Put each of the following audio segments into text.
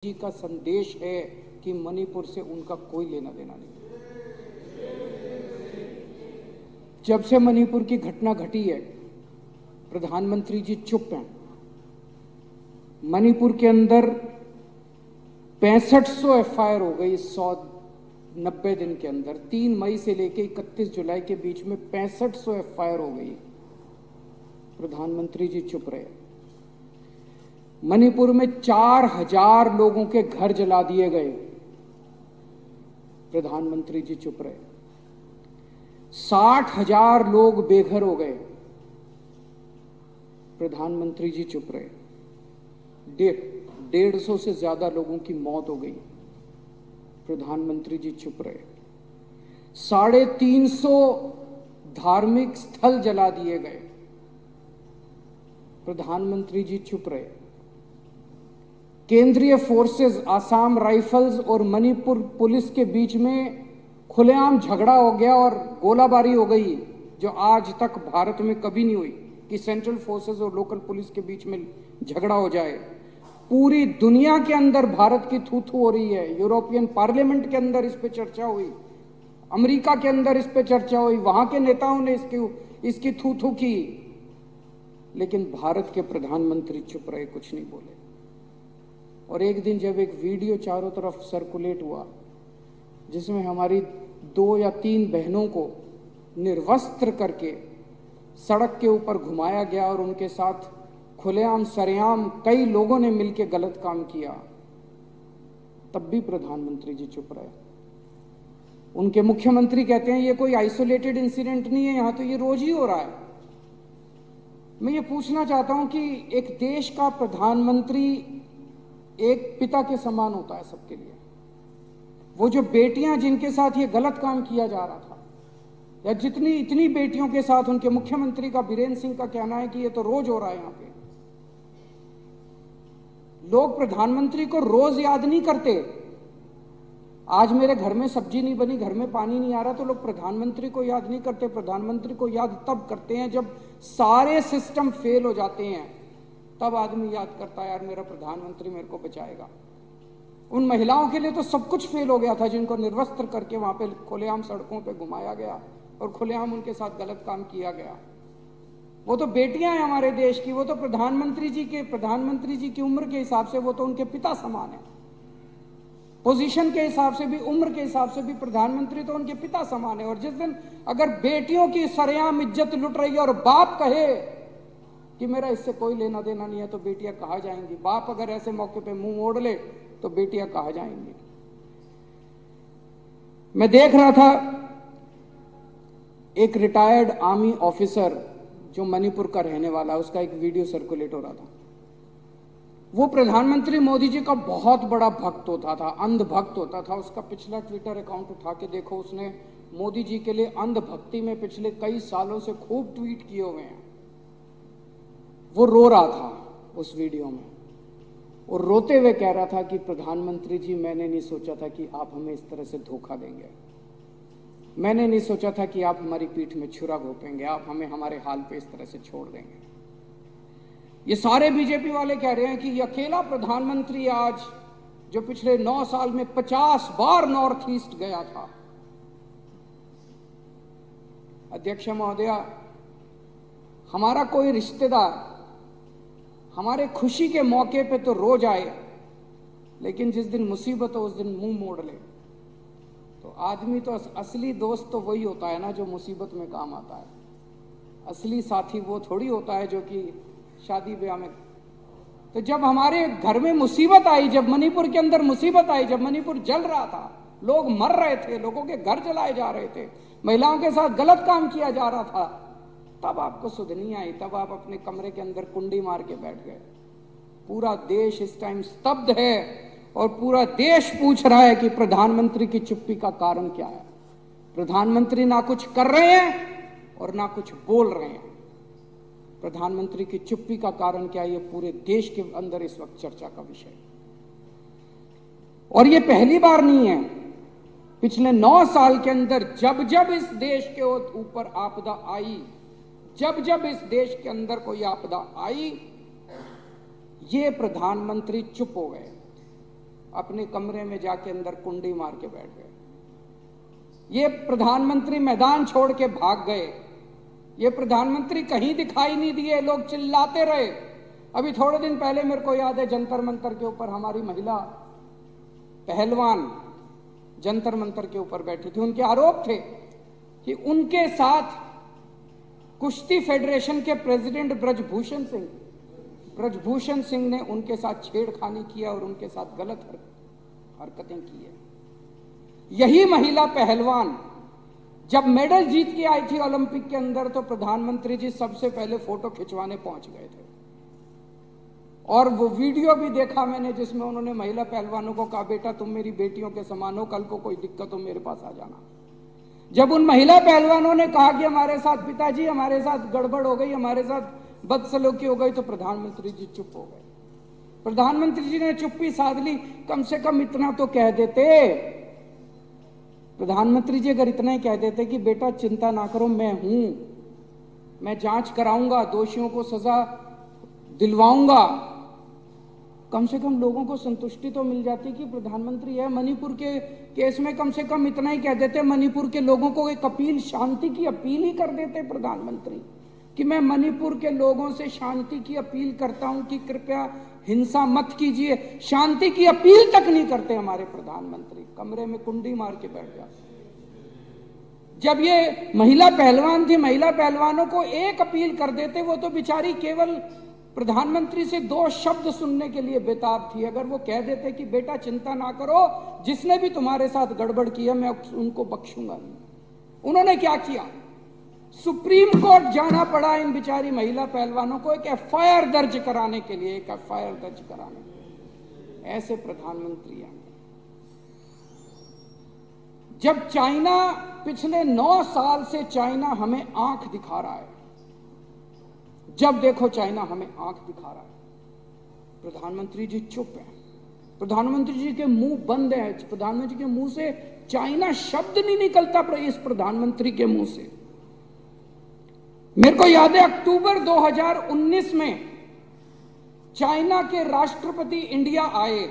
जी का संदेश है कि मणिपुर से उनका कोई लेना देना नहीं। जब से मणिपुर की घटना घटी है, प्रधानमंत्री जी चुप हैं। मणिपुर के अंदर 6500 एफआईआर हो गई 190 दिन के अंदर। 3 मई से लेकर 31 जुलाई के बीच में 6500 एफआईआर हो गई। प्रधानमंत्री जी चुप रहे। मणिपुर में 4000 लोगों के घर जला दिए गए। प्रधानमंत्री जी चुप रहे। 60,000 लोग बेघर हो गए। प्रधानमंत्री जी चुप रहे। 150 से ज्यादा लोगों की मौत हो गई। प्रधानमंत्री जी चुप रहे। 350 धार्मिक स्थल जला दिए गए। प्रधानमंत्री जी चुप रहे। केंद्रीय फोर्सेस, आसाम राइफल्स और मणिपुर पुलिस के बीच में खुलेआम झगड़ा हो गया और गोलाबारी हो गई, जो आज तक भारत में कभी नहीं हुई कि सेंट्रल फोर्सेस और लोकल पुलिस के बीच में झगड़ा हो जाए। पूरी दुनिया के अंदर भारत की थू थू हो रही है। यूरोपियन पार्लियामेंट के अंदर इस पे चर्चा हुई, अमेरिका के अंदर इस पे चर्चा हुई, वहां के नेताओं ने इसकी थू थू की, लेकिन भारत के प्रधानमंत्री चुप रहे, कुछ नहीं बोले। और एक दिन जब एक वीडियो चारों तरफ सर्कुलेट हुआ जिसमें हमारी 2 या 3 बहनों को निर्वस्त्र करके सड़क के ऊपर घुमाया गया और उनके साथ खुलेआम सरेआम कई लोगों ने मिलकर गलत काम किया, तब भी प्रधानमंत्री जी चुप रहे। उनके मुख्यमंत्री कहते हैं ये कोई आइसोलेटेड इंसिडेंट नहीं है, यहां तो ये रोज ही हो रहा है। मैं ये पूछना चाहता हूं कि एक देश का प्रधानमंत्री एक पिता के समान होता है सबके लिए। वो जो बेटियां जिनके साथ ये गलत काम किया जा रहा था, या इतनी बेटियों के साथ उनके मुख्यमंत्री का बीरेंद्र सिंह का कहना है कि ये तो रोज हो रहा है। यहां पे लोग प्रधानमंत्री को रोज याद नहीं करते। आज मेरे घर में सब्जी नहीं बनी, घर में पानी नहीं आ रहा, तो लोग प्रधानमंत्री को याद नहीं करते। प्रधानमंत्री को याद तब करते हैं जब सारे सिस्टम फेल हो जाते हैं, तब आदमी याद करता है यार मेरा प्रधानमंत्री मेरे को बचाएगा। उन महिलाओं के लिए तो सब कुछ फेल हो गया था जिनको निर्वस्त्र करके वहां पे खुलेआम सड़कों पे घुमाया गया और खुलेआम उनके साथ गलत काम किया गया। वो तो बेटियां हैं हमारे देश की, वो तो प्रधानमंत्री जी की उम्र के हिसाब से वो तो उनके पिता समान है। पोजीशन के हिसाब से भी, उम्र के हिसाब से भी प्रधानमंत्री तो उनके पिता समान है। और जिस दिन अगर बेटियों की सरेआम इज्जत लुट रही है और बाप कहे कि मेरा इससे कोई लेना देना नहीं है, तो बेटियां कहां जाएंगी? बाप अगर ऐसे मौके पे मुंह मोड़ ले तो बेटियां कहां जाएंगी? मैं देख रहा था एक रिटायर्ड आर्मी ऑफिसर जो मणिपुर का रहने वाला, उसका एक वीडियो सर्कुलेट हो रहा था। वो प्रधानमंत्री मोदी जी का बहुत बड़ा भक्त होता था, अंध भक्त होता था। उसका पिछला ट्विटर अकाउंट उठा के देखो, उसने मोदी जी के लिए अंध भक्ति में पिछले कई सालों से खूब ट्वीट किए हुए हैं। वो रो रहा था उस वीडियो में, और रोते हुए कह रहा था कि प्रधानमंत्री जी, मैंने नहीं सोचा था कि आप हमें इस तरह से धोखा देंगे। मैंने नहीं सोचा था कि आप हमारी पीठ में छुरा घोंपेंगे, आप हमें हमारे हाल पे इस तरह से छोड़ देंगे। ये सारे बीजेपी वाले कह रहे हैं कि ये अकेला प्रधानमंत्री आज जो पिछले 9 साल में 50 बार नॉर्थ ईस्ट गया था। अध्यक्ष महोदया, हमारा कोई रिश्तेदार हमारे खुशी के मौके पे तो रोज आए, लेकिन जिस दिन मुसीबत हो उस दिन मुंह मोड़ ले। तो आदमी तो असली दोस्त तो वही होता है ना जो मुसीबत में काम आता है। असली साथी वो थोड़ी होता है जो कि शादी ब्याह में। तो जब हमारे घर में मुसीबत आई, जब मणिपुर के अंदर मुसीबत आई, जब मणिपुर जल रहा था, लोग मर रहे थे, लोगों के घर जलाए जा रहे थे, महिलाओं के साथ गलत काम किया जा रहा था, तब आपको सुध नहीं आई। तब आप अपने कमरे के अंदर कुंडी मार के बैठ गए। पूरा देश इस टाइम स्तब्ध है और पूरा देश पूछ रहा है कि प्रधानमंत्री की चुप्पी का कारण क्या है। प्रधानमंत्री ना कुछ कर रहे हैं और ना कुछ बोल रहे हैं। प्रधानमंत्री की चुप्पी का कारण क्या है, ये पूरे देश के अंदर इस वक्त चर्चा का विषय। और ये पहली बार नहीं है। पिछले 9 साल के अंदर जब जब इस देश के ऊपर आपदा आई, जब जब इस देश के अंदर कोई आपदा आई, ये प्रधानमंत्री चुप हो गए। अपने कमरे में जाके अंदर कुंडी मार के बैठ गए। ये प्रधानमंत्री मैदान छोड़ के भाग गए। ये प्रधानमंत्री कहीं दिखाई नहीं दिए, लोग चिल्लाते रहे। अभी थोड़े दिन पहले मेरे को याद है, जंतर मंतर के ऊपर हमारी महिला पहलवान जंतर मंतर के ऊपर बैठी थी। उनके आरोप थे कि उनके साथ कुश्ती फेडरेशन के प्रेसिडेंट ब्रजभूषण सिंह ने उनके साथ छेड़खानी किया और उनके साथ गलत हरकतें की है। यही महिला पहलवान जब मेडल जीत के आई थी ओलंपिक के अंदर, तो प्रधानमंत्री जी सबसे पहले फोटो खिंचवाने पहुंच गए थे। और वो वीडियो भी देखा मैंने जिसमें उन्होंने महिला पहलवानों को कहा, बेटा तुम मेरी बेटियों के समान हो, कल को कोई दिक्कत हो मेरे पास आ जाना। जब उन महिला पहलवानों ने कहा कि हमारे साथ पिताजी, हमारे साथ गड़बड़ हो गई, हमारे साथ बदसलूकी हो गई, तो प्रधानमंत्री जी चुप हो गए। प्रधानमंत्री जी ने चुप्पी साध ली। कम से कम इतना तो कह देते, प्रधानमंत्री जी अगर इतना ही कह देते कि बेटा चिंता ना करो, मैं हूं, मैं जांच कराऊंगा, दोषियों को सजा दिलवाऊंगा, कम से कम लोगों को संतुष्टि तो मिल जाती कि प्रधानमंत्री है। मणिपुर के केस में कम से कम इतना ही कह देते, मणिपुर के लोगों को एक अपील, शांति की अपील ही कर देते प्रधानमंत्री कि मैं मणिपुर के लोगों से शांति की अपील करता हूं कि कृपया हिंसा मत कीजिए। शांति की अपील तक नहीं करते हमारे प्रधानमंत्री, कमरे में कुंडी मार के बैठ जाते। जब ये महिला पहलवान थी, महिला पहलवानों को एक अपील कर देते, वो तो बेचारी केवल प्रधानमंत्री से 2 शब्द सुनने के लिए बेताब थी। अगर वो कह देते कि बेटा चिंता ना करो, जिसने भी तुम्हारे साथ गड़बड़ किया मैं उनको बख्शूंगा नहीं। उन्होंने क्या किया? सुप्रीम कोर्ट जाना पड़ा इन बिचारी महिला पहलवानों को एक एफआईआर दर्ज कराने के लिए, एक एफआईआर दर्ज कराने के लिए। ऐसे प्रधानमंत्री हैं। जब चाइना पिछले 9 साल से चाइना हमें आंख दिखा रहा है, जब देखो चाइना हमें आंख दिखा रहा है, प्रधानमंत्री जी चुप है, प्रधानमंत्री जी के मुंह बंद है, प्रधानमंत्री के मुंह से चाइना शब्द नहीं निकलता इस प्रधानमंत्री के मुंह से। मेरे को याद है अक्टूबर 2019 में चाइना के राष्ट्रपति इंडिया आए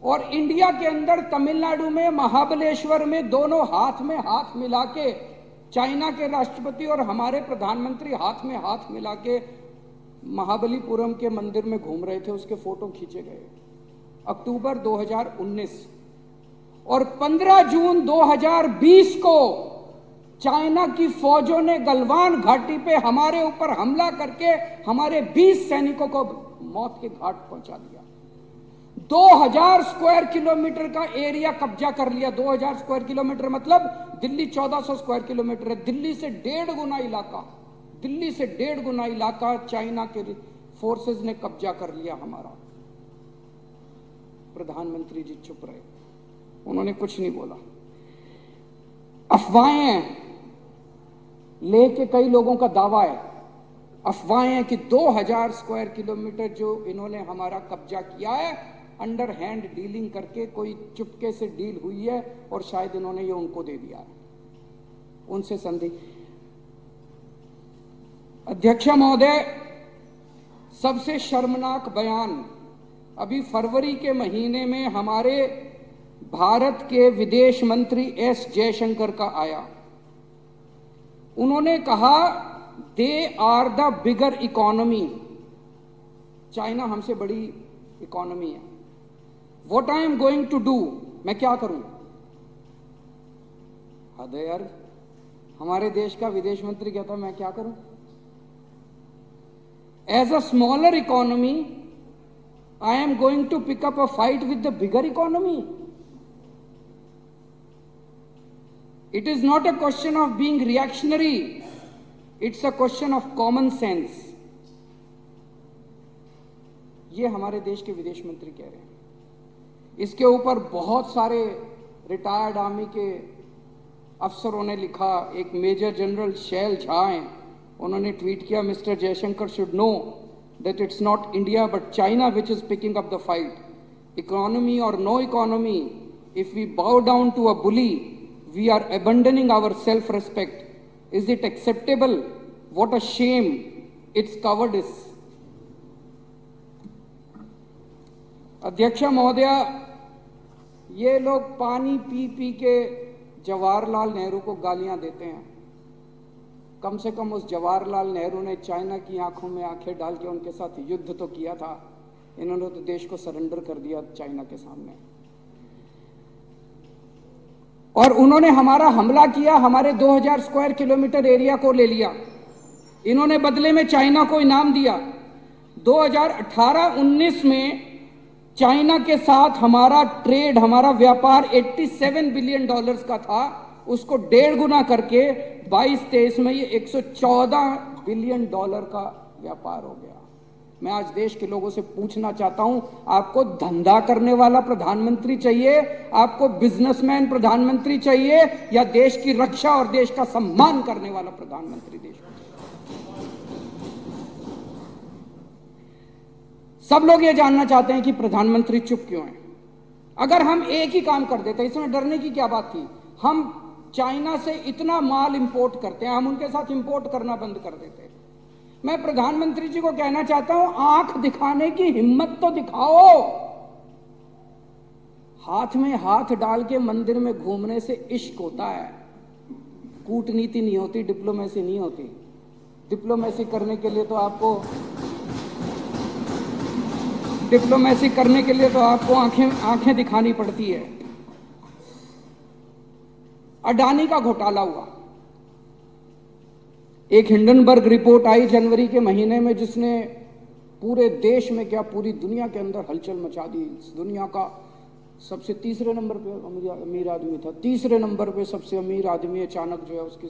और इंडिया के अंदर तमिलनाडु में महाबलेश्वर में दोनों हाथ में हाथ मिला के चाइना के राष्ट्रपति और हमारे प्रधानमंत्री हाथ में हाथ मिला के महाबलीपुरम के मंदिर में घूम रहे थे। उसके फोटो खींचे गए अक्टूबर 2019। और 15 जून 2020 को चाइना की फौजों ने गलवान घाटी पे हमारे ऊपर हमला करके हमारे 20 सैनिकों को मौत के घाट पहुंचा दिया। 2000 स्क्वायर किलोमीटर का एरिया कब्जा कर लिया। 2000 स्क्वायर किलोमीटर मतलब दिल्ली 1400 स्क्वायर किलोमीटर है। दिल्ली से 1.5 गुना इलाका, दिल्ली से 1.5 गुना इलाका चाइना के फोर्सेस ने कब्जा कर लिया हमारा। प्रधानमंत्री जी चुप रहे, उन्होंने कुछ नहीं बोला। अफवाहें लेके कई लोगों का दावा है, अफवाहें हैं कि 2000 स्क्वायर किलोमीटर जो इन्होंने हमारा कब्जा किया है, अंडर हैंड डीलिंग करके कोई चुपके से डील हुई है और शायद इन्होंने ये उनको दे दिया है, उनसे संधि। अध्यक्ष महोदय, सबसे शर्मनाक बयान अभी फरवरी के महीने में हमारे भारत के विदेश मंत्री एस जयशंकर का आया। उन्होंने कहा they are the bigger economy, China हमसे बड़ी इकोनॉमी है। What I am going to do, मैं क्या करूं? हद है यार, हमारे देश का विदेश मंत्री कहता मैं क्या करूं? As a smaller economy I am going to pick up a fight with the bigger economy. It is not a question of being reactionary. It's a question of common sense. ये हमारे देश के विदेश मंत्री कह रहे हैं। इसके ऊपर बहुत सारे रिटायर्ड आर्मी के अफसरों ने लिखा। एक मेजर जनरल शैल झा हैं, उन्होंने ट्वीट किया, mister Jaishankar should know that it's not India but China which is picking up the fight. Economy or no economy, if we bow down to a bully, we are abandoning our self-respect. Is it acceptable? What a shame. It's cowardice. अध्यक्ष महोदया, ये लोग पानी P P के जवाहरलाल नेहरू को गालियां देते हैं। कम से कम उस जवाहरलाल नेहरू ने चाइना की आंखों में आंखें डाल के उनके साथ युद्ध तो किया था। इन्होंने तो देश को सरेंडर कर दिया चाइना के सामने, और उन्होंने हमारा हमला किया, हमारे 2000 स्क्वायर किलोमीटर एरिया को ले लिया। इन्होंने बदले में चाइना को इनाम दिया। 2018-19 में चाइना के साथ हमारा ट्रेड, हमारा व्यापार 87 बिलियन डॉलर्स का था, उसको 1.5 गुना करके 22-23 में ये 114 बिलियन डॉलर का व्यापार हो गया। मैं आज देश के लोगों से पूछना चाहता हूं, आपको धंधा करने वाला प्रधानमंत्री चाहिए, आपको बिजनेसमैन प्रधानमंत्री चाहिए, या देश की रक्षा और देश का सम्मान करने वाला प्रधानमंत्री देश को? सब लोग ये जानना चाहते हैं कि प्रधानमंत्री चुप क्यों है। अगर हम एक ही काम कर देते, इसमें डरने की क्या बात थी? हम चाइना से इतना माल इंपोर्ट करते हैं, हम उनके साथ इंपोर्ट करना बंद कर देते। मैं प्रधानमंत्री जी को कहना चाहता हूं, आंख दिखाने की हिम्मत तो दिखाओ। हाथ में हाथ डाल के मंदिर में घूमने से इश्क होता है, कूटनीति नहीं होती, डिप्लोमेसी नहीं होती। डिप्लोमेसी करने के लिए तो आपको आंखें दिखानी पड़ती है। अडानी का घोटाला हुआ, एक हिंडनबर्ग रिपोर्ट आई जनवरी के महीने में, जिसने पूरे देश में क्या पूरी दुनिया के अंदर हलचल मचा दी। दुनिया का सबसे तीसरे नंबर पे अमीर आदमी था, तीसरे नंबर पे सबसे अमीर आदमी अचानक जो है उसकी,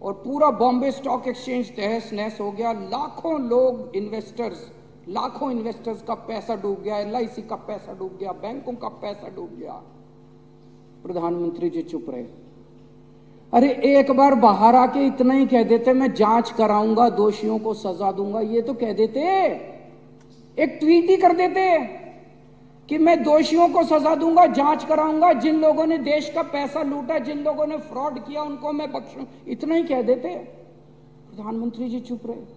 और पूरा बॉम्बे स्टॉक एक्सचेंज तहस नहस हो गया। लाखों इन्वेस्टर्स का पैसा डूब गया, LIC का पैसा डूब गया, बैंकों का पैसा डूब गया। प्रधानमंत्री जी चुप रहे। अरे एक बार बाहर आके इतना ही कह देते, मैं जांच कराऊंगा, दोषियों को सजा दूंगा, ये तो कह देते। एक ट्वीट ही कर देते कि मैं दोषियों को सजा दूंगा, जांच कराऊंगा, जिन लोगों ने देश का पैसा लूटा, जिन लोगों ने फ्रॉड किया, उनको मैं बख्शूं, इतना ही कह देते। प्रधानमंत्री जी चुप रहे।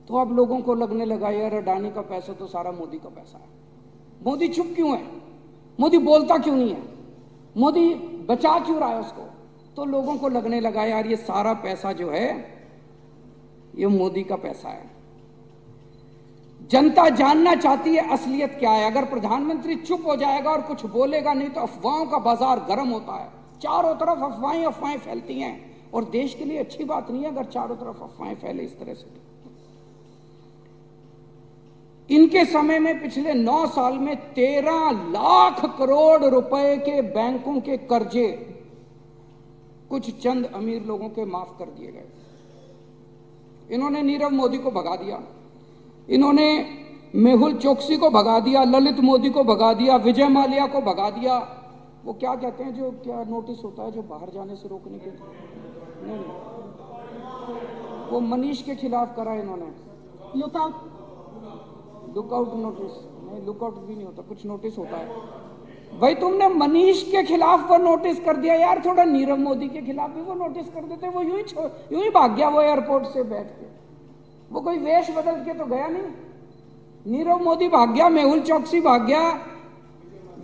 तो अब लोगों को लगने लगा, यार अडानी का पैसा तो सारा मोदी का पैसा है। मोदी चुप क्यों है? मोदी बोलता क्यों नहीं है? मोदी बचा क्यों रहा है उसको? तो लोगों को लगने लगा, यार ये सारा पैसा जो है ये मोदी का पैसा है। जनता जानना चाहती है असलियत क्या है। अगर प्रधानमंत्री चुप हो जाएगा और कुछ बोलेगा नहीं तो अफवाहों का बाजार गर्म होता है। चारों तरफ अफवाहें फैलती हैं, और देश के लिए अच्छी बात नहीं है अगर चारों तरफ अफवाहें फैले इस तरह से। इनके समय में पिछले 9 साल में 13 लाख करोड़ रुपए के बैंकों के कर्जे कुछ चंद अमीर लोगों के माफ कर दिए गए। इन्होंने नीरव मोदी को भगा दिया, इन्होंने मेहुल चोकसी को भगा दिया, ललित मोदी को भगा दिया, विजय माल्या को भगा दिया। वो क्या कहते हैं, जो क्या नोटिस होता है जो बाहर जाने से रोकने के, नहीं, वो मनीष के खिलाफ करा इन्होंने, लुकआउट नोटिस, नहीं लुकआउट भी नहीं होता, कुछ नोटिस होता है। भाई तुमने मनीष के खिलाफ वो नोटिस कर दिया, यार थोड़ा नीरव मोदी के खिलाफ भी वो नोटिस कर देते। वो यूं ही भाग गया वो एयरपोर्ट से बैठ के, वो कोई वेश बदल के तो गया नहीं। नीरव मोदी भाग गया, मेहुल चोकसी भाग गया,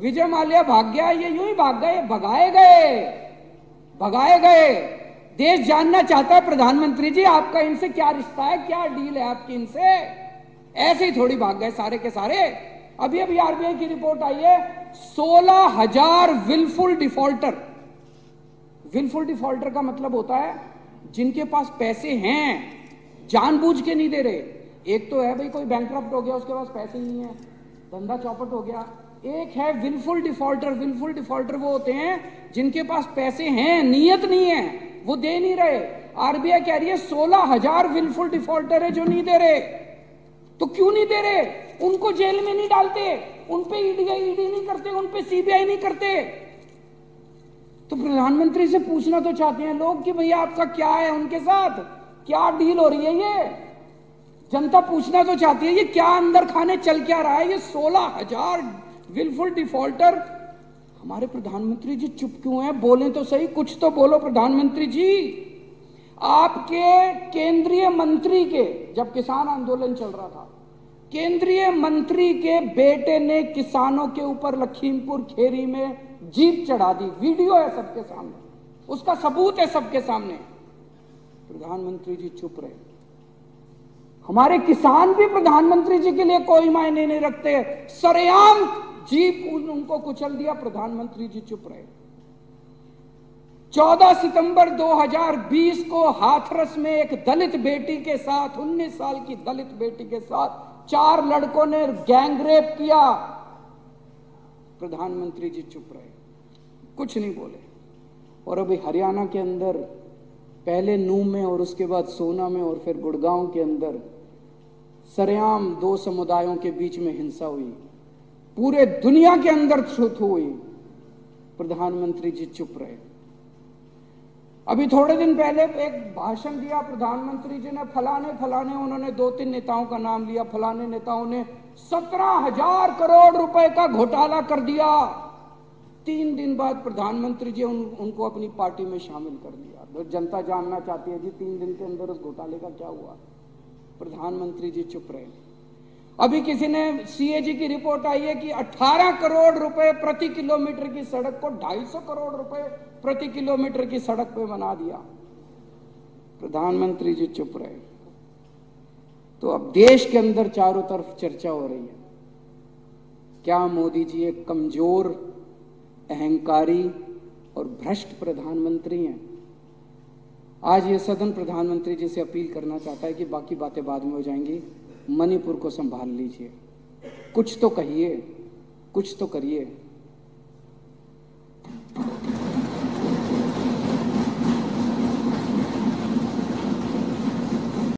विजय माल्या भाग गया, ये यूं ही भाग गए, भगाए गए। देश जानना चाहता है प्रधानमंत्री जी आपका इनसे क्या रिश्ता है, क्या डील है आपकी इनसे? ऐसे ही थोड़ी भाग गए सारे के सारे। अभी RBI की रिपोर्ट आई है, 16,000 विलफुल डिफॉल्टर। विलफुल डिफॉल्टर का मतलब होता है जिनके पास पैसे हैं, जानबूझ के नहीं दे रहे। एक तो है भाई कोई बैंकक्रप्ट हो गया, उसके पास पैसे ही नहीं है, धंधा चौपट हो गया। एक है विलफुल डिफॉल्टर। विलफुल डिफॉल्टर वो होते हैं जिनके पास पैसे हैं, नीयत नहीं है, वो दे नहीं रहे। RBI कह रही है 16,000 विलफुल डिफॉल्टर है जो नहीं दे रहे। तो क्यों नहीं दे रहे? उनको जेल में नहीं डालते, उन पे ईडी नहीं करते, उन पे CBI नहीं करते। तो प्रधानमंत्री से पूछना तो चाहते हैं लोग कि भैया आपका क्या है, उनके साथ क्या डील हो रही है? ये जनता पूछना तो चाहती है, ये क्या अंदर खाने चल क्या रहा है? ये 16,000 विलफुल डिफॉल्टर। हमारे प्रधानमंत्री जी चुप क्यों हैं? बोले तो सही, कुछ तो बोलो प्रधानमंत्री जी। आपके केंद्रीय मंत्री के, जब किसान आंदोलन चल रहा था, केंद्रीय मंत्री के बेटे ने किसानों के ऊपर लखीमपुर खेरी में जीप चढ़ा दी, वीडियो है सबके सामने, उसका सबूत है सबके सामने। प्रधानमंत्री जी चुप रहे। हमारे किसान भी प्रधानमंत्री जी के लिए कोई मायने नहीं रखते, सरेआम जीप उनको कुचल दिया, प्रधानमंत्री जी चुप रहे। 14 सितंबर 2020 को हाथरस में एक दलित बेटी के साथ, 19 साल की दलित बेटी के साथ 4 लड़कों ने गैंगरेप किया, प्रधानमंत्री जी चुप रहे, कुछ नहीं बोले। और अभी हरियाणा के अंदर पहले नूह में और उसके बाद सोना में और फिर गुड़गांव के अंदर सरेआम 2 समुदायों के बीच में हिंसा हुई, पूरे दुनिया के अंदर छूत हुई, प्रधानमंत्री जी चुप रहे। अभी थोड़े दिन पहले एक भाषण दिया प्रधानमंत्री जी ने, फलाने उन्होंने 2-3 नेताओं का नाम लिया, फलाने नेताओं ने 17,000 करोड़ रुपए का घोटाला कर दिया। 3 दिन बाद प्रधानमंत्री जी उनको अपनी पार्टी में शामिल कर दिया। तो जनता जानना चाहती है जी 3 दिन के अंदर उस घोटाले का क्या हुआ। प्रधानमंत्री जी चुप रहे। अभी किसी ने सीएजी की रिपोर्ट आई है कि 18 करोड़ रुपए प्रति किलोमीटर की सड़क को 250 करोड़ रुपए प्रति किलोमीटर की सड़क पे बना दिया, प्रधानमंत्री जी चुप रहे। तो अब देश के अंदर चारों तरफ चर्चा हो रही है, क्या मोदी जी एक कमजोर, अहंकारी और भ्रष्ट प्रधानमंत्री हैं। आज ये सदन प्रधानमंत्री जी से अपील करना चाहता है कि बाकी बातें बाद में हो जाएंगी, मणिपुर को संभाल लीजिए, कुछ तो कहिए, कुछ तो करिए।